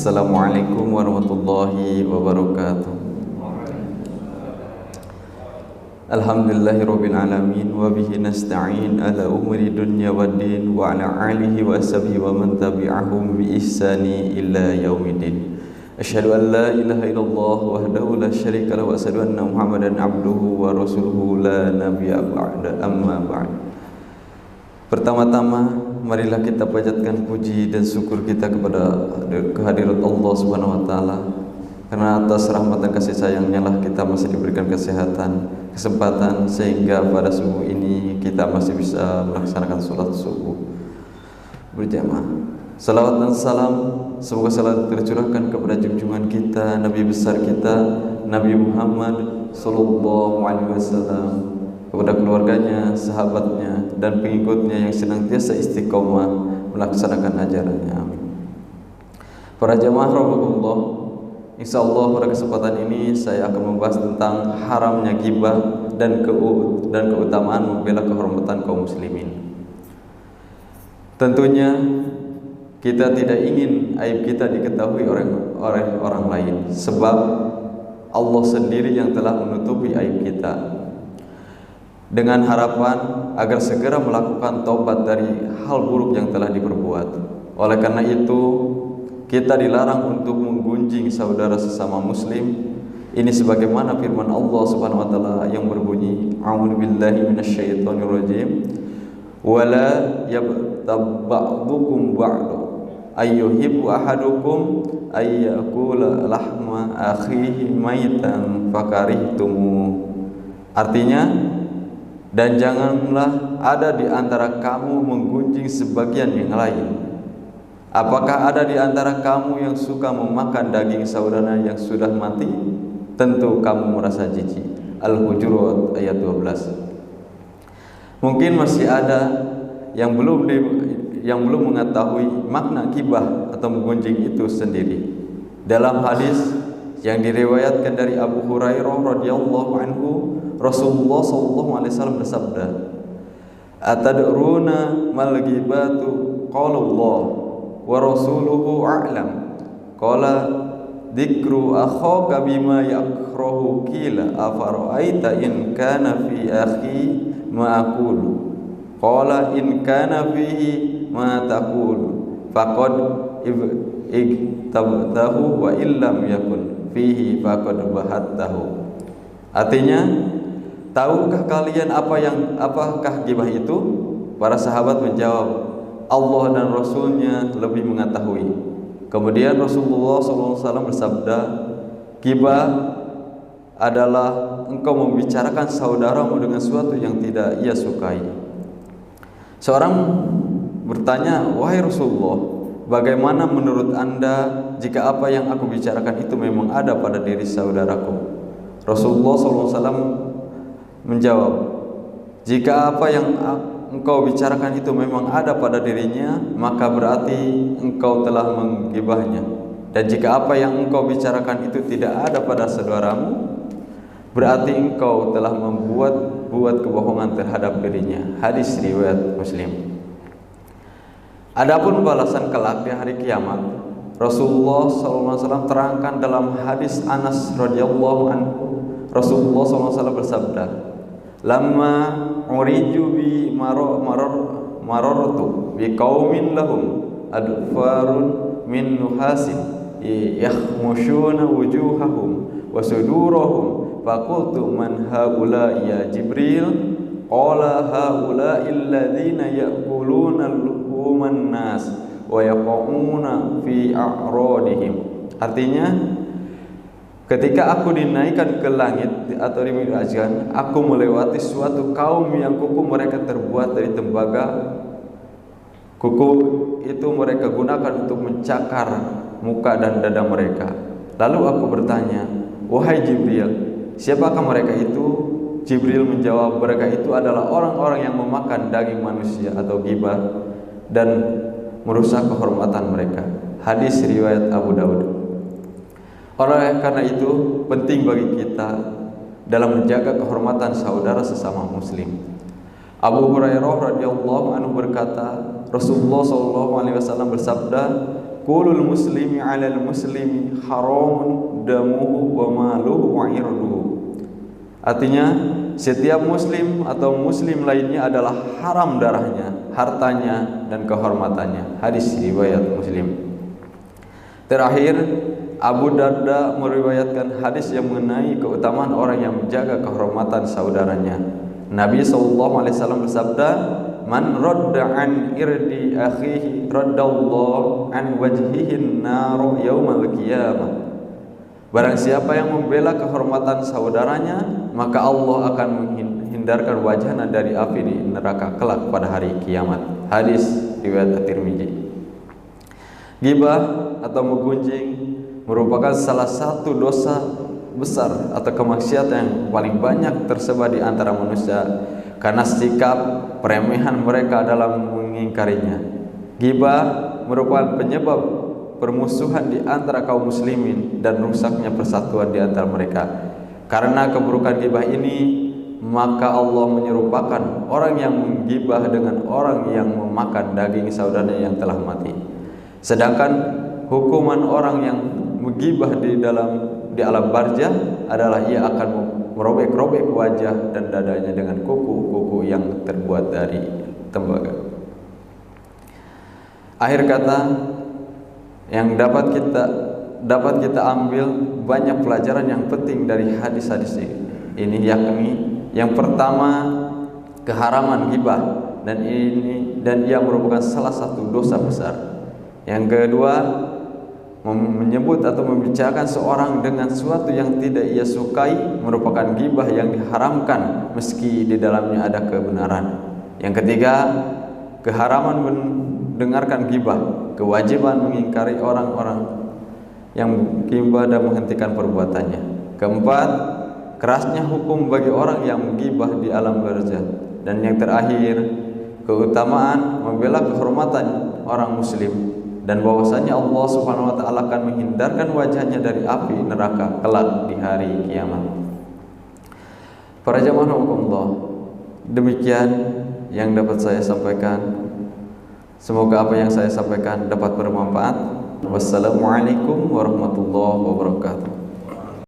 Assalamualaikum warahmatullahi wabarakatuh. Alhamdulillahirabbil alamin wa bihi nasta'in ala umuri dunya waddin wa ala alihi wa ashabihi wa man tabi'ahum bi ihsani ila yaumiddin. Asyhadu an la ilaha illallah wahdahu la syarika lahu wa asyhadu anna Muhammadan abduhu wa rasuluhu la nabiyya ba'da, amma ba'd. Pertama-tama marilah kita panjatkan puji dan syukur kita kepada kehadirat Allah Subhanahu wa taala, karena atas rahmat dan kasih sayangnya lah kita masih diberikan kesehatan, kesempatan sehingga pada subuh ini kita masih bisa melaksanakan sholat subuh berjamaah. Salawat dan salam semoga selalu tercurahkan kepada junjungan kita, Nabi besar kita, Nabi Muhammad sallallahu alaihi wasallam, kepada keluarganya, sahabatnya, dan pengikutnya yang senantiasa istiqomah melaksanakan ajarannya. Amin. Para jamaah rahimakumullah, insyaallah pada kesempatan ini saya akan membahas tentang haramnya ghibah dan keutamaan membela kehormatan kaum muslimin. Tentunya kita tidak ingin aib kita diketahui oleh orang lain, sebab Allah sendiri yang telah menutupi aib kita, dengan harapan agar segera melakukan taubat dari hal buruk yang telah diperbuat. Oleh karena itu, kita dilarang untuk menggunjing saudara sesama muslim. Ini sebagaimana firman Allah Subhanahu wa taala yang berbunyi, a'udzubillahi minasyaitonirrajim, wala yabtab ba'dukum ba'du ayyuhibbu ahadukum ayyakula lahma akhihi maitan fakarihtumu. Artinya, dan janganlah ada di antara kamu menggunjing sebagian yang lain. Apakah ada di antara kamu yang suka memakan daging saudara yang sudah mati? Tentu kamu merasa jijik. Al-Hujurat ayat 12. Mungkin masih ada yang belum mengetahui makna ghibah atau menggunjing itu sendiri. Dalam hadis yang diriwayatkan dari Abu Hurairah radhiyallahu anhu, Rasulullah sallallahu alaihi wasallam bersabda, "Atadruna mal ghibatu? Qala Allah wa rasuluhu a'lam. Qala dzikru akhaka bima yakrahu, qila afara'aita in kana fi akhi ma aqulu. Qala in kana fihi ma taqulu faqad igtabtahu wa illam yakun fihi faqad bahattahu." Artinya, tahukah kalian apakah ghibah itu? Para sahabat menjawab, Allah dan Rasulnya lebih mengetahui. Kemudian Rasulullah SAW bersabda, ghibah adalah engkau membicarakan saudaramu dengan sesuatu yang tidak ia sukai. Seorang bertanya, wahai Rasulullah, bagaimana menurut anda jika apa yang aku bicarakan itu memang ada pada diri saudaraku? Rasulullah SAW menjawab, jika apa yang engkau bicarakan itu memang ada pada dirinya, maka berarti engkau telah menggibahnya. Dan jika apa yang engkau bicarakan itu tidak ada pada saudaramu, berarti engkau telah membuat kebohongan terhadap dirinya. Hadis riwayat Muslim. Adapun balasan kelak di hari kiamat, Rasulullah SAW terangkan dalam hadis Anas radhiyallahu anhu. Rasulullah SAW bersabda, "Lamma uriju bi marartu bi qaumin lahum adfarun min nuhasin yakhmushuna wujuhahum wa sudurahum faqultu man haula ya Jibril? Qala haula alladhina ya'kuluna luhuman nas wa yaqauna fi a'radihim." Artinya, ketika aku dinaikkan ke langit atau dimi'rajkan, aku melewati suatu kaum yang kuku mereka terbuat dari tembaga. Kuku itu mereka gunakan untuk mencakar muka dan dada mereka. Lalu aku bertanya, wahai Jibril, siapakah mereka itu? Jibril menjawab, mereka itu adalah orang-orang yang memakan daging manusia atau ghibah dan merusak kehormatan mereka. Hadis riwayat Abu Daud. Oleh karena itu, penting bagi kita dalam menjaga kehormatan saudara sesama muslim. Abu Hurairah radhiyallahu anhu berkata, Rasulullah SAW bersabda, kulul muslimi 'alal muslimi haramun damuhu wa maluhu wa irduhu. Artinya setiap muslim atau muslim lainnya adalah haram darahnya, hartanya dan kehormatannya. Hadis riwayat Muslim. Terakhir, Abu Darda meriwayatkan hadis yang mengenai keutamaan orang yang menjaga kehormatan saudaranya. Nabi SAW bersabda, "Man radda an irdi akhihi raddallahu an wajhihi an-nar yaumal qiyamah." Barang siapa yang membela kehormatan saudaranya, maka Allah akan menghindarkan wajahnya dari api di neraka kelak pada hari kiamat. Hadis riwayat At-Tirmidzi. Ghibah atau menggunjing merupakan salah satu dosa besar atau kemaksiatan yang paling banyak tersebar di antara manusia karena sikap peremehan mereka dalam mengingkarinya. Ghibah merupakan penyebab permusuhan di antara kaum muslimin dan rusaknya persatuan di antara mereka. Karena keburukan ghibah ini, maka Allah menyerupakan orang yang menggibah dengan orang yang memakan daging saudaranya yang telah mati. Sedangkan hukuman orang yang menggibah di alam barzah adalah ia akan merobek-robek wajah dan dadanya dengan kuku-kuku yang terbuat dari tembaga. Akhir kata, yang dapat kita ambil banyak pelajaran yang penting dari hadis-hadis ini, yakni yang pertama keharaman ghibah dan ia merupakan salah satu dosa besar. Yang kedua, menyebut atau membicarakan seorang dengan sesuatu yang tidak ia sukai merupakan ghibah yang diharamkan meski di dalamnya ada kebenaran. Yang ketiga, keharaman mendengarkan ghibah, kewajiban mengingkari orang-orang yang ghibah dan menghentikan perbuatannya. Keempat, kerasnya hukum bagi orang yang menggibah di alam barzah. Dan yang terakhir, keutamaan membela kehormatan orang muslim dan bahwasanya Allah Subhanahu wa taala akan menghindarkan wajahnya dari api neraka kelak di hari kiamat. Para jamaah Allah, demikian yang dapat saya sampaikan. Semoga apa yang saya sampaikan dapat bermanfaat. Wassalamualaikum warahmatullahi wabarakatuh.